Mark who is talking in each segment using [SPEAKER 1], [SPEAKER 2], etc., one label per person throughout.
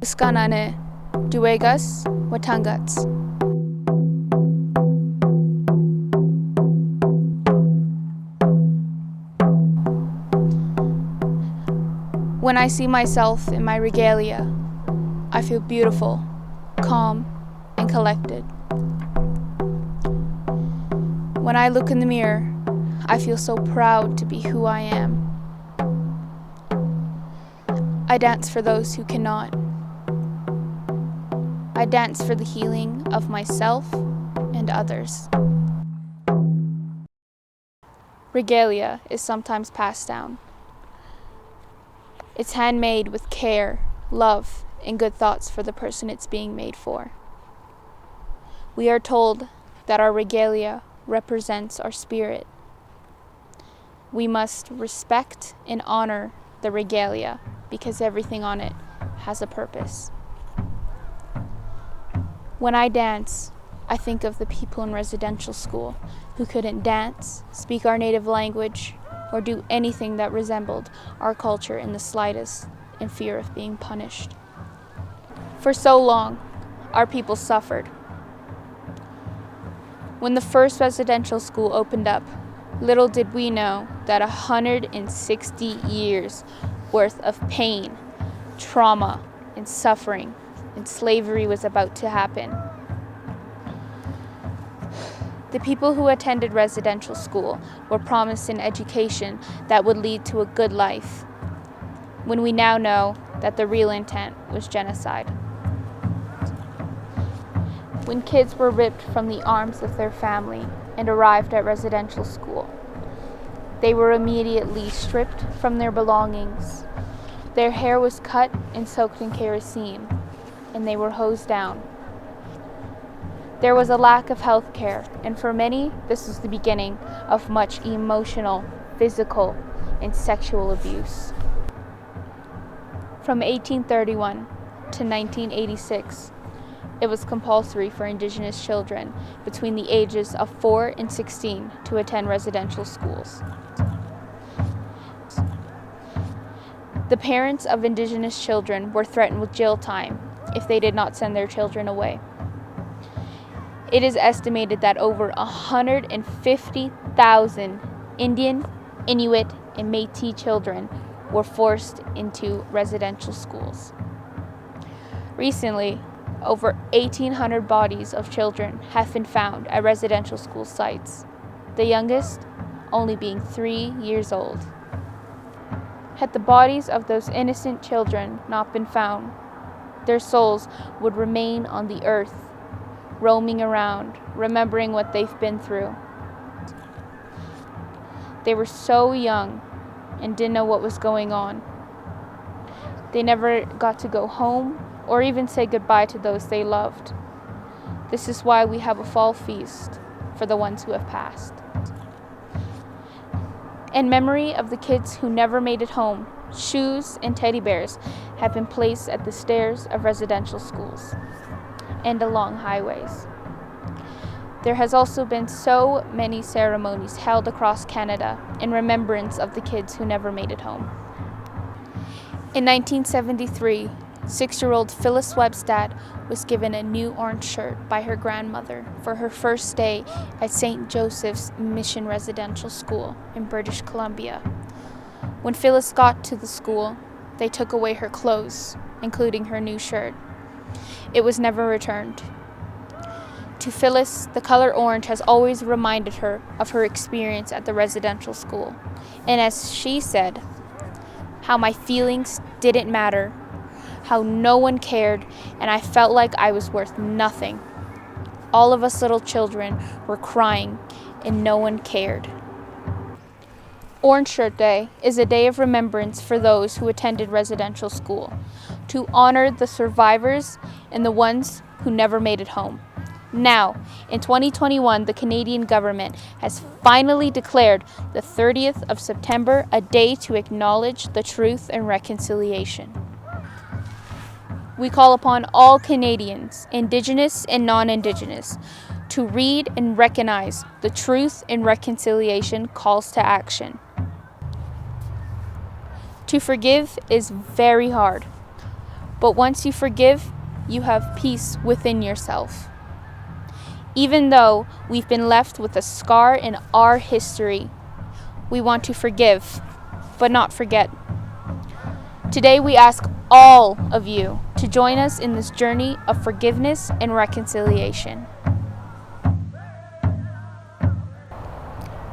[SPEAKER 1] Skanane, Duegas, Watangats. When I see myself in my regalia, I feel beautiful, calm, and collected. When I look in the mirror, I feel so proud to be who I am. I dance for those who cannot. I dance for the healing of myself and others. Regalia is sometimes passed down. It's handmade with care, love, and good thoughts for the person it's being made for. We are told that our regalia represents our spirit. We must respect and honor the regalia because everything on it has a purpose. When I dance, I think of the people in residential school who couldn't dance, speak our native language, or do anything that resembled our culture in the slightest, in fear of being punished. For so long, our people suffered. When the first residential school opened up, little did we know that 160 years worth of pain, trauma, and suffering and slavery was about to happen. The people who attended residential school were promised an education that would lead to a good life, when we now know that the real intent was genocide. When kids were ripped from the arms of their family and arrived at residential school, they were immediately stripped from their belongings. Their hair was cut and soaked in kerosene, and they were hosed down. There was a lack of health care, and for many, this was the beginning of much emotional, physical, and sexual abuse. From 1831 to 1986, it was compulsory for Indigenous children between the ages of 4 and 16 to attend residential schools. The parents of Indigenous children were threatened with jail time if they did not send their children away. It is estimated that over 150,000 Indian, Inuit, and Métis children were forced into residential schools. Recently, over 1,800 bodies of children have been found at residential school sites, the youngest only being 3 years old. Had the bodies of those innocent children not been found, their souls would remain on the earth, roaming around, remembering what they've been through. They were so young and didn't know what was going on. They never got to go home or even say goodbye to those they loved. This is why we have a fall feast for the ones who have passed. In memory of the kids who never made it home, shoes and teddy bears have been placed at the stairs of residential schools and along highways. There has also been so many ceremonies held across Canada in remembrance of the kids who never made it home. In 1973, 6-year-old Phyllis Webstad was given a new orange shirt by her grandmother for her first day at St. Joseph's Mission Residential School in British Columbia. When Phyllis got to the school, they took away her clothes, including her new shirt. It was never returned. To Phyllis, the color orange has always reminded her of her experience at the residential school. And as she said, how my feelings didn't matter, how no one cared, and I felt like I was worth nothing. All of us little children were crying, and no one cared. Orange Shirt Day is a day of remembrance for those who attended residential school, to honor the survivors and the ones who never made it home. Now, in 2021, the Canadian government has finally declared the 30th of September a day to acknowledge the truth and reconciliation. We call upon all Canadians, Indigenous and non-Indigenous, to read and recognize the Truth and Reconciliation calls to action. To forgive is very hard, But once you forgive, you have peace within yourself. Even though we've been left with a scar in our history, we want to forgive, but not forget. Today we ask all of you to join us in this journey of forgiveness and reconciliation.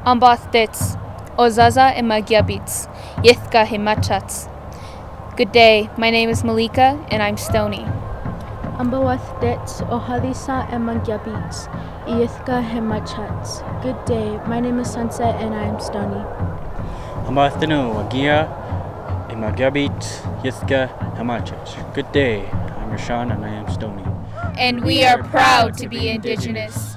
[SPEAKER 1] Ambathits, Ozaza and Magyabits, Yithka Himachats. Good day, my name is Malika and I'm Stony.
[SPEAKER 2] Ambawathdets, Ohadisa and Magyabits, Iyithka Hemachats. Good day, my name is Sunset and I am Stony.
[SPEAKER 3] Ambathinu, Wagia, Imagyabit, Yithka, Hemachats. Good day, I'm Rashan and I am Stony.
[SPEAKER 1] And we are proud to be Indigenous.